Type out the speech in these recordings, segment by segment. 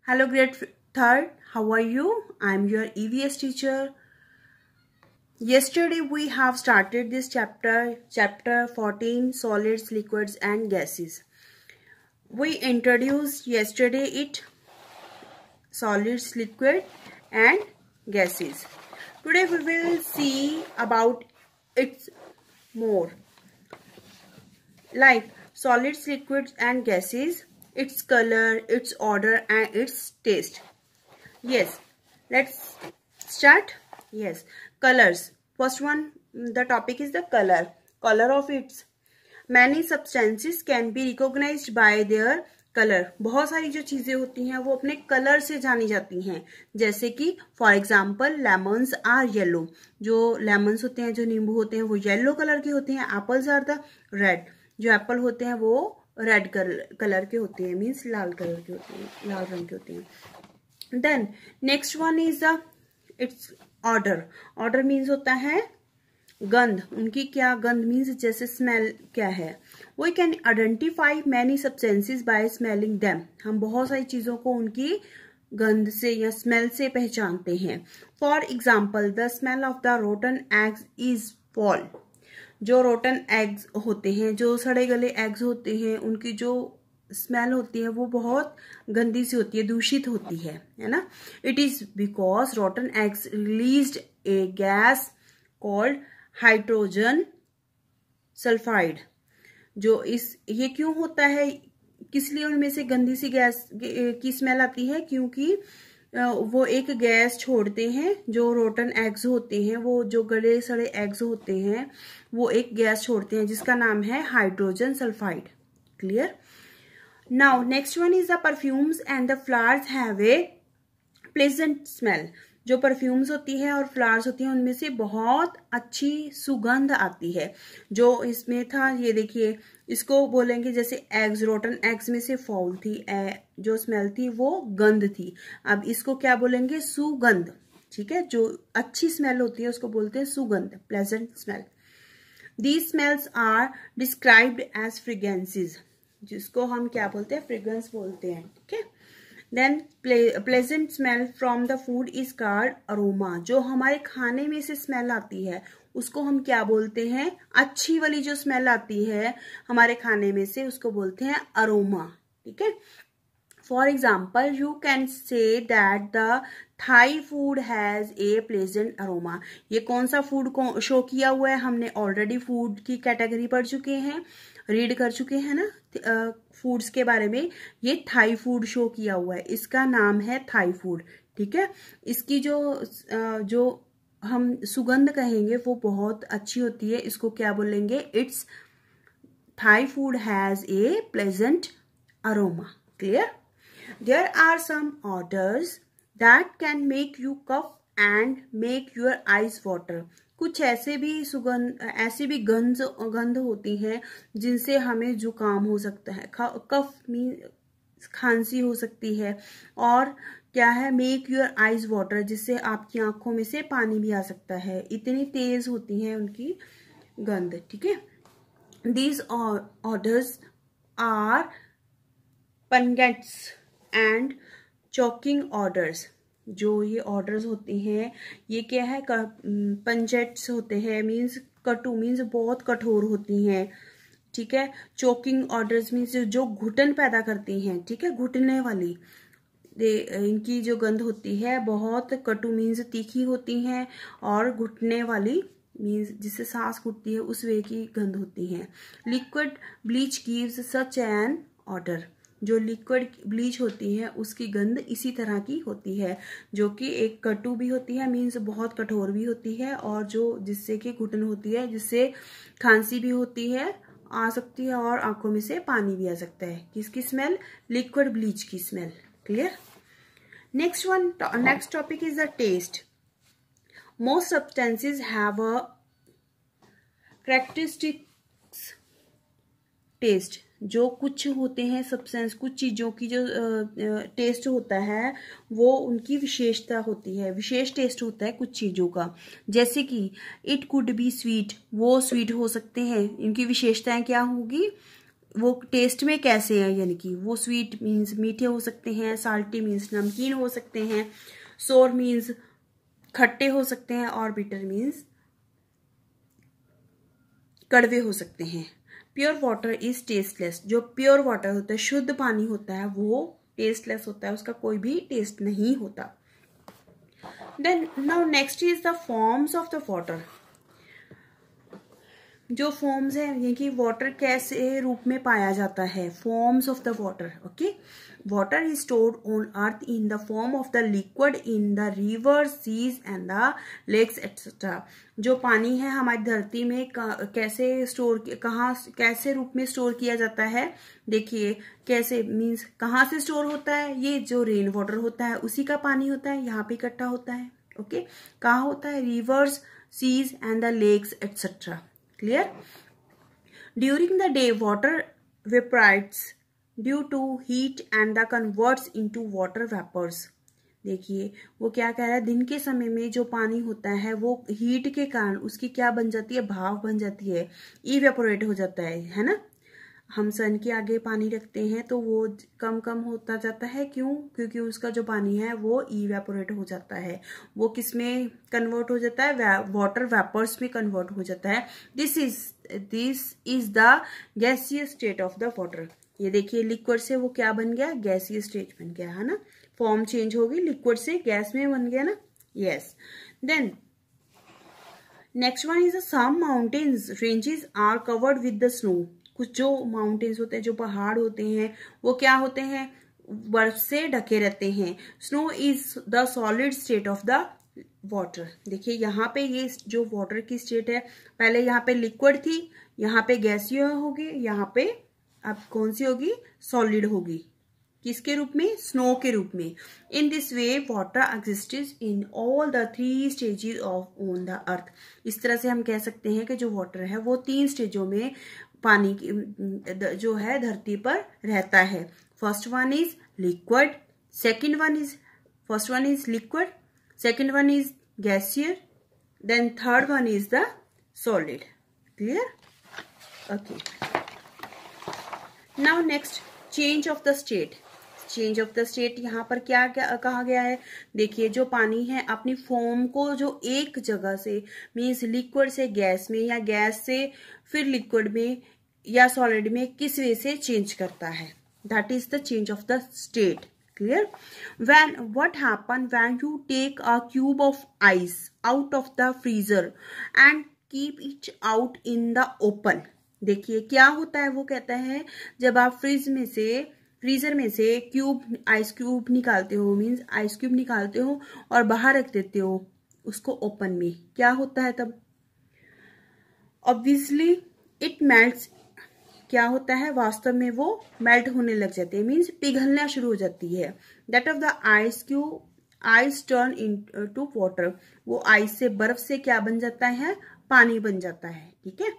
Hello, grade third. How are you? I'm your EVS teacher. Yesterday we have started this chapter 14, solids, liquids and gases. We introduced yesterday it solids, liquid and gases. Today we will see about its more, like solids, liquids and gases, its color, its order and its taste. Yes, let's start. Yes, colors. First one, the topic is the color. Color of its. Many substances can be recognized by their colour. बहुत सारी जो चीजें होती हैं वो अपने colour से जानी जाती हैं. जैसे कि for example lemons are yellow. जो लेमन्स होते हैं, जो नींबू होते हैं वो येलो कलर के होते हैं. Apples are the red. जो एप्पल होते हैं वो रेड कलर के होते हैं, मीन्स लाल कलर के होते हैं, लाल रंग के होते हैं. Then next one is the its odour. Odour means होता है गंध. उनकी क्या गंध मीन्स जैसे स्मेल क्या है. We can identify many substances by smelling them. हम बहुत सारी चीजों को उनकी गंध से या स्मेल से पहचानते हैं. For example the smell of the rotten eggs is fall. जो रोटन एग्स होते हैं, जो सड़े गले एग्स होते हैं, उनकी जो स्मेल होती है वो बहुत गंदी सी होती है, दूषित होती है ना. It is because rotten eggs released A gas called hydrogen sulphide. जो ये क्यों होता है, किस लिए उनमें से गंदी सी गैस की स्मेल आती है? क्योंकि वो एक गैस छोड़ते हैं. जो रोटन एग्स होते हैं, वो जो गले सड़े एग्स होते हैं, वो एक गैस छोड़ते हैं जिसका नाम है hydrogen sulphide. Clear? Now next one is the perfumes and the flowers have a pleasant smell. जो परफ्यूम्स होती है और फ्लावर्स होती हैं उनमें से बहुत अच्छी सुगंध आती है. जो इसमें था, ये देखिए, इसको बोलेंगे जैसे एग्स, रोटन एग्स में से फॉल थी, जो स्मेल थी वो गंध थी. अब इसको क्या बोलेंगे? सुगंध. ठीक है, जो अच्छी स्मेल होती है उसको बोलते हैं सुगंध, pleasant smell. These smells are described as fragrances. जिसको हम क्या बोलते हैं? फ्रेग्रेंस बोलते हैं. ठीक है. Then pleasant smell from the food is called aroma. जो हमारे खाने में से स्मेल आती है उसको हम क्या बोलते हैं? अच्छी वाली जो स्मेल आती है हमारे खाने में से उसको बोलते हैं अरोमा. ठीक है. For example you can say that the Thai food has a pleasant aroma. ये कौन सा फूड को शो किया हुआ है? हमने ऑलरेडी फूड की कैटेगरी पढ़ चुके हैं, रीड कर चुके हैं ना फूड्स के बारे में. ये थाई फूड शो किया हुआ है, इसका नाम है थाई फूड. ठीक है. इसकी जो हम सुगंध कहेंगे वो बहुत अच्छी होती है. इसको क्या बोलेंगे? It's Thai food has a pleasant aroma. Clear? There are some odours that can make you cough and make your eyes water. कुछ ऐसी भी गंध होती हैं जिनसे हमें जुकाम हो सकता है. कफ मीन खांसी हो सकती है. और क्या है? मेक योर आईज वाटर, जिससे आपकी आंखों में से पानी भी आ सकता है. इतनी तेज होती है उनकी गंध. ठीक है. These odours are pungents and choking odours. जो ये ऑर्डर्स होती हैं ये क्या है? पंजेट्स होते हैं, मीन्स कटु, मीन्स बहुत कठोर होती हैं. ठीक है. चोकिंग ऑर्डर्स मीन्स जो घुटन पैदा करती हैं. ठीक है, घुटने वाली. इनकी जो गंध होती है बहुत कटु, मीन्स तीखी होती हैं, और घुटने वाली मीन्स जिससे सांस घुटती है उस वे की गंध होती है. Liquid bleach gives such an order. जो लिक्विड ब्लीच होती है उसकी गंध इसी तरह की होती है, जो कि एक कटु भी होती है, मीन्स बहुत कठोर भी होती है, और जो जिससे कि घुटन होती है, जिससे खांसी भी होती है, आ सकती है, और आंखों में से पानी भी आ सकता है. किसकी स्मेल? लिक्विड ब्लीच की smell. Clear? Next topic is the taste. Most substances have a characteristics taste. जो कुछ होते हैं सब्सटेंस, कुछ चीजों की जो टेस्ट होता है वो उनकी विशेषता होती है, विशेष टेस्ट होता है कुछ चीजों का. जैसे कि इट कुड बी स्वीट, वो स्वीट हो सकते हैं. इनकी विशेषताएं क्या होगी? वो टेस्ट में कैसे हैं, यानी कि वो स्वीट मीन्स मीठे हो सकते हैं, साल्टी मीन्स नमकीन हो सकते हैं, सोर मीन्स खट्टे हो सकते हैं, और बिटर मीन्स कड़वे हो सकते हैं। Pure water is tasteless. जो प्योर वाटर होता है, शुद्ध पानी होता है, वो टेस्टलेस होता है, उसका कोई भी टेस्ट नहीं होता। Then now next is the forms of the water. जो फॉर्म्स है, यानी कि वाटर कैसे रूप में पाया जाता है, forms of the water. Okay, water is stored on earth in the form of the liquid in the river, seas and the lakes etcetera. जो पानी है हमारी धरती में कैसे स्टोर, कहाँ कैसे रूप में स्टोर किया जाता है, देखिए कैसे मीन्स कहाँ से स्टोर होता है, ये जो रेन वाटर होता है उसी का पानी होता है, यहाँ पे इकट्ठा होता है। ओके, कहाँ होता है, rivers, seas and the lakes etcetera. Clear? During the day, water vaporizes due to heat and the converts into water vapors. देखिए वो क्या कह रहा है, दिन के समय में जो पानी होता है वो हीट के कारण उसकी क्या बन जाती है, भाप बन जाती है, इवेपोरेट हो जाता है ना। हम सन के आगे पानी रखते हैं तो वो कम कम होता जाता है, क्यों, क्योंकि उसका जो पानी है वो इवेपोरेट हो जाता है, वो किस में कन्वर्ट हो जाता है, वाटर वेपर्स में कन्वर्ट हो जाता है। This is the gaseous state of the water. ये देखिए लिक्विड से वो क्या बन गया, गैसियस स्टेट बन गया, है ना, फॉर्म चेंज हो गई, लिक्विड से गैस में बन गया ना। Yes, then next one is some mountains ranges are covered with the snow. कुछ जो माउंटेन्स होते हैं, जो पहाड़ होते हैं, वो क्या होते हैं, बर्फ से ढके रहते हैं। Snow is the solid state of the water. देखिए यहाँ पे ये जो वाटर की स्टेट है, पहले यहाँ पे लिक्विड थी, यहाँ पे गैसीय होगी, यहाँ पे अब कौन सी होगी, सॉलिड होगी। किसके रूप में, स्नो के रूप में। In this way water exists in all the 3 stages of on the earth. इस तरह से हम कह सकते हैं कि जो वाटर है वो 3 स्टेजों में पानी की जो है धरती पर रहता है। First one is liquid, first one is liquid, second one is gaseous, then third one is the solid. Clear? Okay, now next change of the state. Change of the state यहाँ पर क्या क्या कहा गया है, देखिए जो पानी है अपनी फॉर्म को जो एक जगह से मीन्स लिक्विड से गैस में, या गैस से फिर लिक्विड में या सॉलिड में किस वे से चेंज करता है, that is the change of the state. Clear? When what happen when you take a cube of ice out of the freezer and keep it out in the open. देखिए क्या होता है, वो कहता है जब आप फ्रीजर में से आइस क्यूब निकालते हो, मीन्स आइस क्यूब निकालते हो और बाहर रख देते हो उसको ओपन में, क्या होता है तब, ऑब्वियसली इट मेल्ट्स। क्या होता है, वास्तव में वो मेल्ट होने लग जाते हैं, मीन्स पिघलना शुरू हो जाती है। That of the ice turn into water. वो आइस से, बर्फ से क्या बन जाता है, पानी बन जाता है। ठीक है,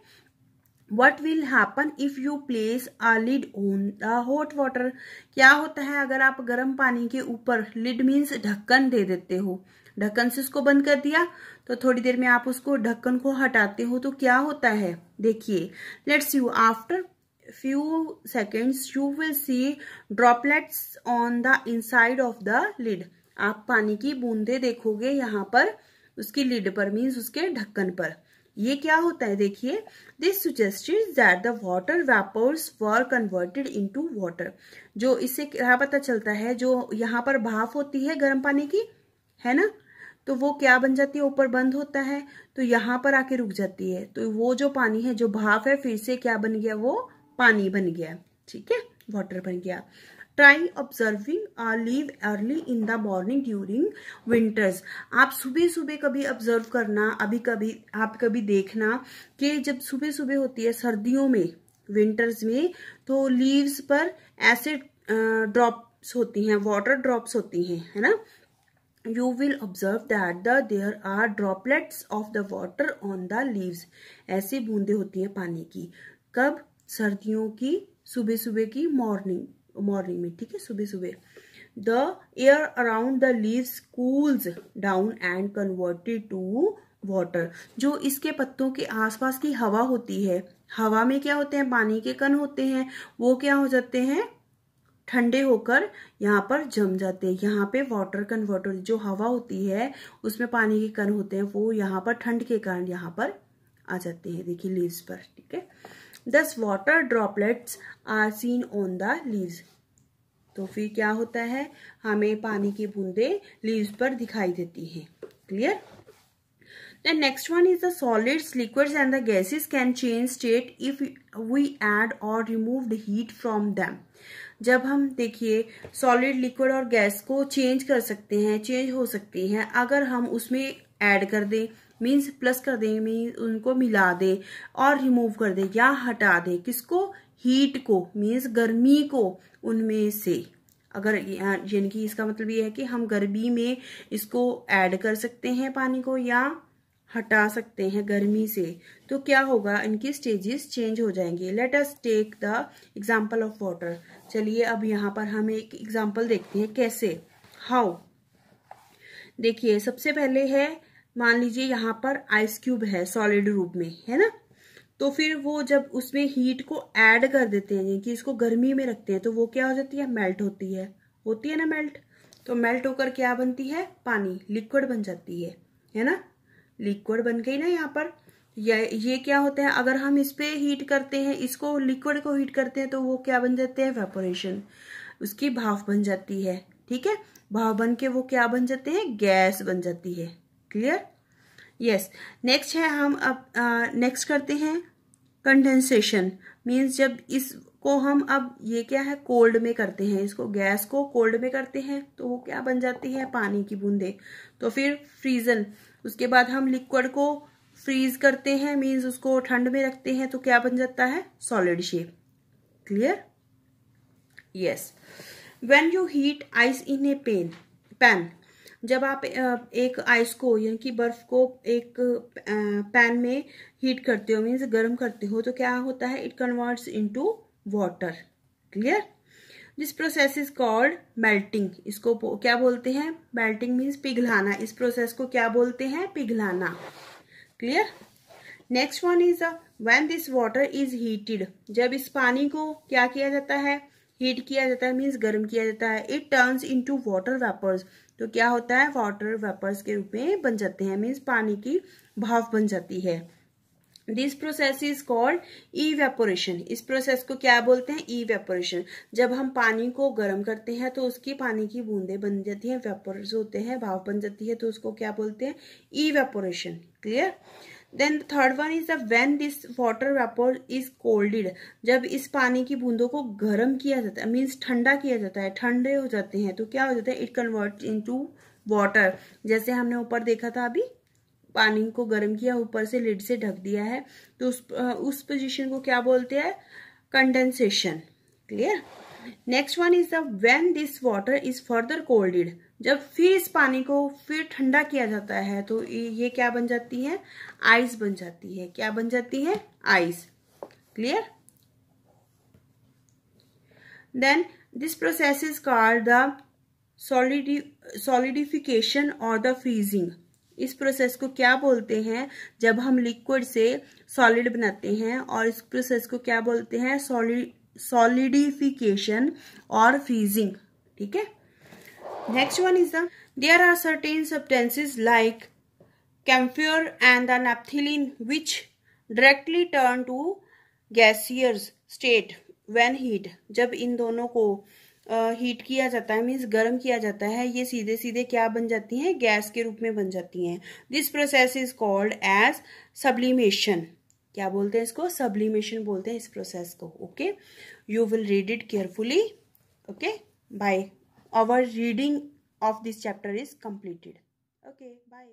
What will happen if you place a lid on the hot water? क्या होता है अगर आप गर्म पानी के ऊपर, लिड मीन्स ढक्कन दे देते हो, ढक्कन से उसको बंद कर दिया तो थोड़ी देर में आप उसको ढक्कन को हटाते हो तो क्या होता है, देखिए let's you after few seconds you will see droplets on the inside of the lid. आप पानी की बूंदे देखोगे यहाँ पर उसकी लिड पर, मीन्स उसके ढक्कन पर। ये क्या होता है, देखिए this suggests that the water vapors were converted into water. जो इससे क्या पता चलता है, जो यहाँ पर भाप होती है गर्म पानी की, है ना, तो वो क्या बन जाती है, ऊपर बंद होता है तो यहाँ पर आके रुक जाती है, तो वो जो पानी है, जो भाप है, फिर से क्या बन गया, वो पानी बन गया। ठीक है, वाटर बन गया। Try observing a leave early in the morning during winters. आप सुबह सुबह कभी ऑब्जर्व करना, आप कभी देखना कि जब सुबह सुबह होती है सर्दियों में, विंटर्स में, तो लीव्स पर एसिड ड्रॉप्स होती हैं, वाटर ड्रॉप्स होती हैं, है ना। You will observe that there are droplets of the water on the leaves. ऐसी बूंदे होती हैं पानी की, कब, सर्दियों की सुबह सुबह की मॉर्निंग में। ठीक है, सुबह सुबह। The air around the leaves cools down and converted to water. जो इसके पत्तों के आसपास की हवा होती है, हवा में क्या होते हैं, पानी के कण होते हैं, वो क्या हो जाते हैं, ठंडे होकर यहाँ पर जम जाते हैं। यहाँ पे वाटर कन्वर्टर, जो हवा होती है उसमें पानी के कण होते हैं, वो यहाँ पर ठंड के कारण यहाँ पर आ जाते हैं, देखिए लीव्स पर, ठीक है। दस water droplets are seen on the leaves. तो फिर क्या होता है, हमें पानी की बूंदें लीव्स पर दिखाई देती हैं। Clear. The next one is the solids, liquids and the gases can change state if we add or remove the heat from them. जब हम देखिए सॉलिड, लिक्विड और गैस को चेंज कर सकते हैं, चेंज हो सकती हैं अगर हम उसमें ऐड कर दें, मीन्स प्लस कर दें, मीन्स उनको मिला दें, और रिमूव कर दें या हटा दें, किसको, हीट को, मीन्स गर्मी को उनमें से। अगर यानी कि इसका मतलब ये है कि हम गर्मी में इसको ऐड कर सकते हैं पानी को या हटा सकते हैं गर्मी से, तो क्या होगा, इनकी स्टेजेस चेंज हो जाएंगे। Let us take the example of water. चलिए अब यहाँ पर हम एक एग्जांपल देखते हैं कैसे, हाउ। देखिए सबसे पहले है, मान लीजिए यहाँ पर आइस क्यूब है सॉलिड रूप में, है ना, तो फिर वो जब उसमें हीट को ऐड कर देते हैं, यानी कि इसको गर्मी में रखते हैं, तो वो क्या हो जाती है, मेल्ट होती है ना मेल्ट। तो मेल्ट होकर क्या बनती है, पानी, लिक्विड बन जाती है ना, लिक्विड बन गई ना यहाँ पर। ये क्या होता है, अगर हम इस पे हीट करते हैं, इसको लिक्विड को हीट करते हैं, तो वो क्या बन जाते हैं, वेपोरेशन, उसकी भाप बन जाती है, ठीक है। भाप बन के वो क्या बन जाते हैं, गैस बन जाती है। क्लियर। यस। नेक्स्ट है, हम अब नेक्स्ट करते हैं कंडेंसेशन। मीन्स जब इसको हम, अब ये क्या है, कोल्ड में करते हैं, इसको गैस को कोल्ड में करते हैं, तो वो क्या बन जाती है, पानी की बूंदे। तो फिर फ्रीजन, उसके बाद हम लिक्विड को फ्रीज करते हैं, मीन्स उसको ठंड में रखते हैं, तो क्या बन जाता है, solid shape. Clear. Yes. When you heat ice in A pan, जब आप एक आइस को, यानी कि बर्फ को एक पैन में हीट करते हो, मीन्स गर्म करते हो, तो क्या होता है, it converts into water. Clear. This process is called melting. इसको क्या बोलते हैं, मेल्टिंग मीन्स पिघलाना। इस प्रोसेस को क्या बोलते हैं, पिघलाना। Clear. Next one is when this water is heated. जब इस पानी को क्या किया जाता है, हीट किया जाता है, मीन्स गर्म किया जाता है, it turns into water vapours. तो क्या होता है, वाटर वेपर्स के रूप में बन जाते हैं, मीन्स पानी की भाप बन जाती है। This process is called evaporation. इस प्रोसेस को क्या बोलते हैं, इवेपोरेशन। जब हम पानी को गर्म करते हैं तो उसकी पानी की बूंदें बन जाती हैं, वेपर्स होते हैं, भाप बन जाती है, तो उसको क्या बोलते हैं, evaporation. Clear. Then third one is when this water vapour is colded. जब इस पानी की बूंदों को गर्म किया जाता है, मीन्स ठंडा किया जाता है, ठंडे हो जाते हैं, तो क्या हो जाता है, इट कन्वर्ट इनटू वाटर। जैसे हमने ऊपर देखा था, अभी पानी को गर्म किया, ऊपर से लिड से ढक दिया है, तो उस पोजीशन को क्या बोलते हैं, condensation. Clear. Next one is the when this water is further कोल्डेड। जब फिर इस पानी को फिर ठंडा किया जाता है, तो ये क्या बन जाती है, आइस बन जाती है। क्या बन जाती है, ice. Clear. Then this process is called the solidification और द फ्रीजिंग। इस प्रोसेस को क्या बोलते हैं, जब हम लिक्विड से सॉलिड बनाते हैं, और इस प्रोसेस को क्या बोलते हैं, सॉलिडिफिकेशन और फ्रीजिंग। ठीक है। Next one is the there are certain substances like camphor and the naphthalene which directly turn to gaseous state when heat। जब इन दोनों को हीट किया जाता है, मीन्स गर्म किया जाता है, ये सीधे सीधे क्या बन जाती हैं, गैस के रूप में बन जाती हैं। This process is called as sublimation. क्या बोलते हैं इसको, सब्लिमेशन बोलते हैं इस प्रोसेस को। Okay, you will read it carefully. Okay, bye. Our reading of this chapter is completed. Okay, bye.